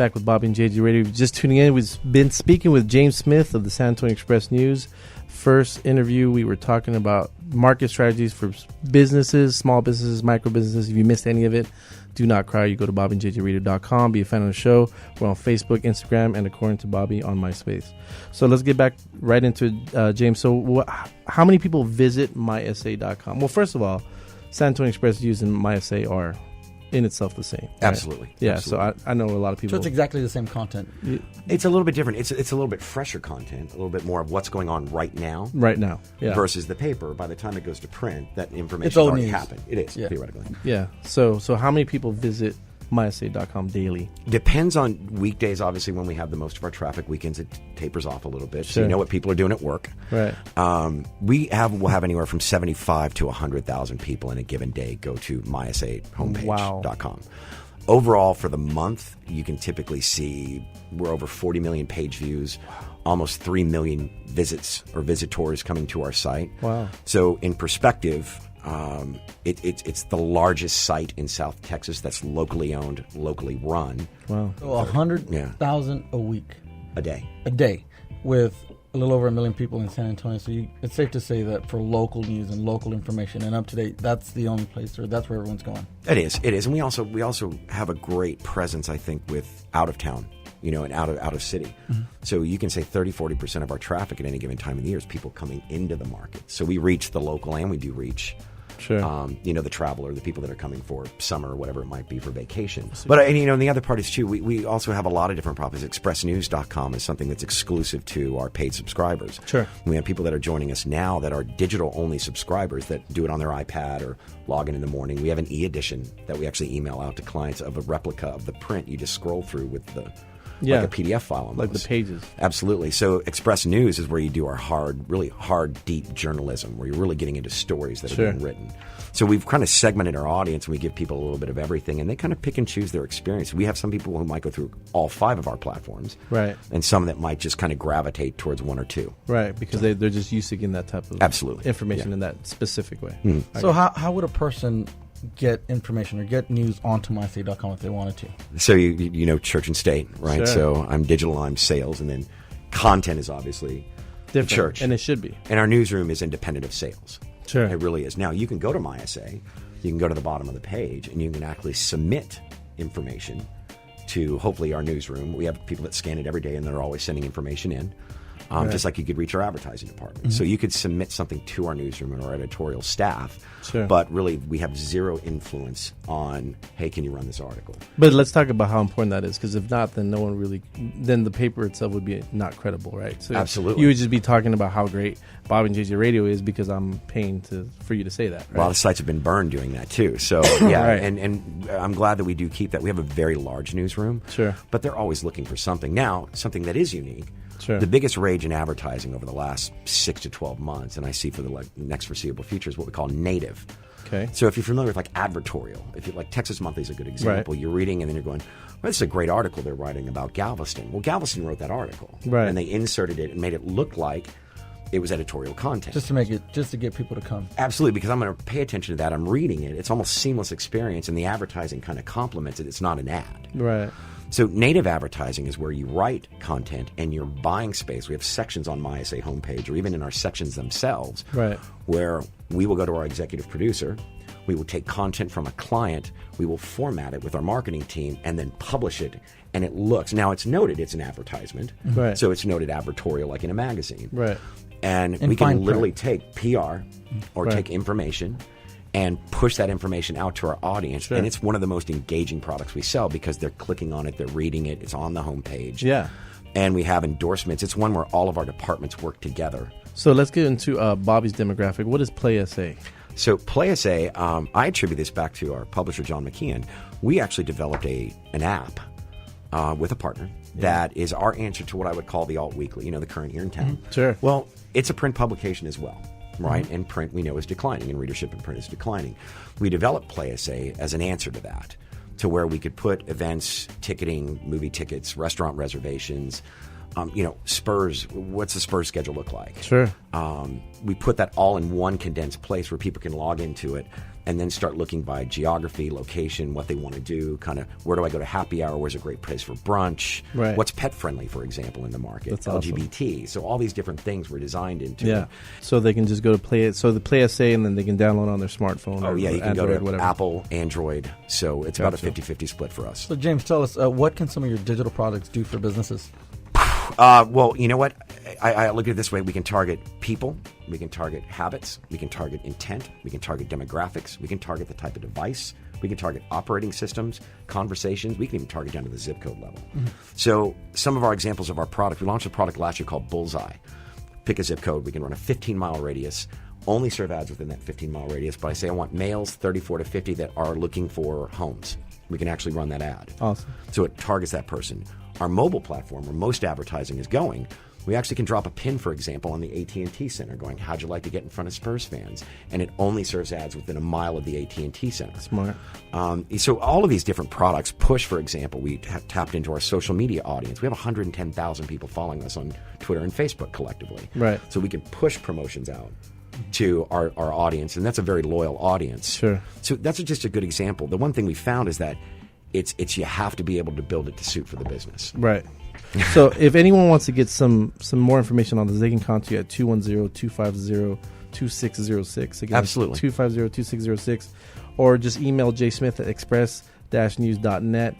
back with Bobby and JJ Radio. Just tuning in, we've been speaking with James Smith of the San Antonio Express News. First interview, we were talking about market strategies for businesses, small businesses, micro businesses. If you missed any of it, do not cry. You go to BobbyandJJRadio.com. Be a fan of the show. We're on Facebook, Instagram, and according to Bobby, on MySpace. So let's get back right into it, James. So how many people visit MySA.com? Well, first of all, San Antonio Express News and MySA are in itself the same. Right? Absolutely. Yeah, Absolutely. so I know a lot of people. So it's exactly the same content. It's a little bit different. It's a little bit fresher content, a little bit more of what's going on right now. Right now, yeah. Versus the paper. By the time it goes to print, that information It's old already news. happened. It is, Yeah. theoretically. Yeah. So how many people visit MySA.com daily? Depends on weekdays, obviously, when we have the most of our traffic. Weekends, it tapers off a little bit. So Sure. you know what people are doing at work. Right. We'll have anywhere from 75 to 100,000 people in a given day go to MySA homepage.com. Overall, for the month, you can typically see we're over 40 million page views, almost 3 million visits or visitors coming to our site. Wow. So in perspective, it's the largest site in South Texas that's locally owned, locally run. Wow. So 100,000 a week, A day. a day, with a little over 1 million people in San Antonio. So it's safe to say that for local news and local information and up to date, that's the only place, or that's where everyone's going. It is, and we also have a great presence, I think, with out of town, and out of city. Mm-hmm. So you can say 30-40% of our traffic at any given time of the year is people coming into the market. So we reach the local, and we do reach, Sure. the traveler, the people that are coming for summer or whatever it might be for vacation. But and the other part is too, we also have a lot of different properties. ExpressNews.com is something that's exclusive to our paid subscribers. Sure. We have people that are joining us now that are digital only subscribers that do it on their iPad or log in the morning. We have an e-edition that we actually email out to clients of a replica of the print. You just scroll through with like a PDF file on like those. the pages. Absolutely. So Express News is where you do our really hard, deep journalism, where you're really getting into stories that Sure. are being written. So we've kind of segmented our audience, and we give people a little bit of everything, and they kind of pick and choose their experience. We have some people who might go through all 5 of our platforms, Right. and some that might just kind of gravitate towards 1 or 2. Right, because they're just used to getting that type of Absolutely. information Yeah. in that specific way. So how would a person get information or get news onto MySA.com if they wanted to? So you know Church and State, right? Sure. So I'm digital, I'm sales, and then content is obviously Different. church. And it should be. And our newsroom is independent of sales. Sure. It really is. Now, you can go to MySA, you can go to the bottom of the page, and you can actually submit information to hopefully our newsroom. We have people that scan it every day, and they're always sending information in. Just like you could reach our advertising department. So you could submit something to our newsroom and our editorial staff, Sure. but really we have zero influence on, hey, can you run this article? But let's talk about how important that is, because if not, then then the paper itself would be not credible, right? So Absolutely. you would just be talking about how great Bobby and JJ Radio is because I'm paying for you to say that. Right? A lot of sites have been burned doing that too. So yeah, Right. and I'm glad that we do keep that. We have a very large newsroom, Sure. but they're always looking for something. Now, something that is unique. Sure. The biggest rage in advertising over the last 6 to 12 months, and I see for the next foreseeable future, is what we call native. Okay. So if you're familiar with advertorial, if you Texas Monthly is a good example. Right. You're reading and then you're going, well, this is a great article they're writing about Galveston. Well, Galveston wrote that article, Right. and they inserted it and made it look like it was editorial content. Just to get people to come. Absolutely, because I'm going to pay attention to that. I'm reading it. It's almost seamless experience, and the advertising kind of complements it. It's not an ad. Right. So native advertising is where you write content and you're buying space. We have sections on MySA homepage, or even in our sections themselves, Right. where we will go to our executive producer. We will take content from a client. We will format it with our marketing team and then publish it. And it looks, now it's noted it's an advertisement. Right. So it's noted advertorial like in a magazine. Right. And In we fine can literally print. take PR or Right. take information and push that information out to our audience. Sure. And it's one of the most engaging products we sell because they're clicking on it, they're reading it, it's on the homepage. Yeah. And we have endorsements. It's one where all of our departments work together. So let's get into Bobby's demographic. What is Play SA? So Play SA, I attribute this back to our publisher, John McKeon. We actually developed an app with a partner that is our answer to what I would call the Alt Weekly, the current year in town. Sure. Well, it's a print publication as well, right? And print, we know, is declining, and readership in print is declining. We developed Play SA as an answer to that, to where we could put events, ticketing, movie tickets, restaurant reservations, Spurs, what's the Spurs schedule look like? Sure. We put that all in one condensed place where people can log into it. and then start looking by geography, location, what they want to do, kind of where do I go to happy hour, where's a great place for brunch, right. what's pet friendly, for example, in the market, That's LGBT. awesome. So all these different things were designed into it. So they can just go to Play It. So the Play SA, and then they can download on their smartphone. Oh, yeah, you can Android, go to whatever. Apple, Android. So it's about a 50-50 split for us. So James, tell us, what can some of your digital products do for businesses? Well, you know what? I look at it this way. We can target people. We can target habits. We can target intent. We can target demographics. We can target the type of device. We can target operating systems, conversations. We can even target down to the zip code level. Mm-hmm. So some of our examples of our product, we launched a product last year called Bullseye. Pick a zip code. We can run a 15-mile radius. Only serve ads within that 15-mile radius. But I say I want males 34 to 50 that are looking for homes. We can actually run that ad. Awesome. So it targets that person. Our mobile platform, where most advertising is going, we actually can drop a pin, for example, on the AT&T Center going, how'd you like to get in front of Spurs fans? And it only serves ads within a mile of the AT&T Center. Smart. So all of these different products push, for example, we tapped into our social media audience. We have 110,000 people following us on Twitter and Facebook collectively. Right. So we can push promotions out to our audience, and that's a very loyal audience. Sure. So that's just a good example. The one thing we found is that it's you have to be able to build it to suit for the business. Right. So if anyone wants to get some more information on this, they can contact you at 210-250-2606. Again, absolutely. 250-2606. Or just email jsmith@express-news.net.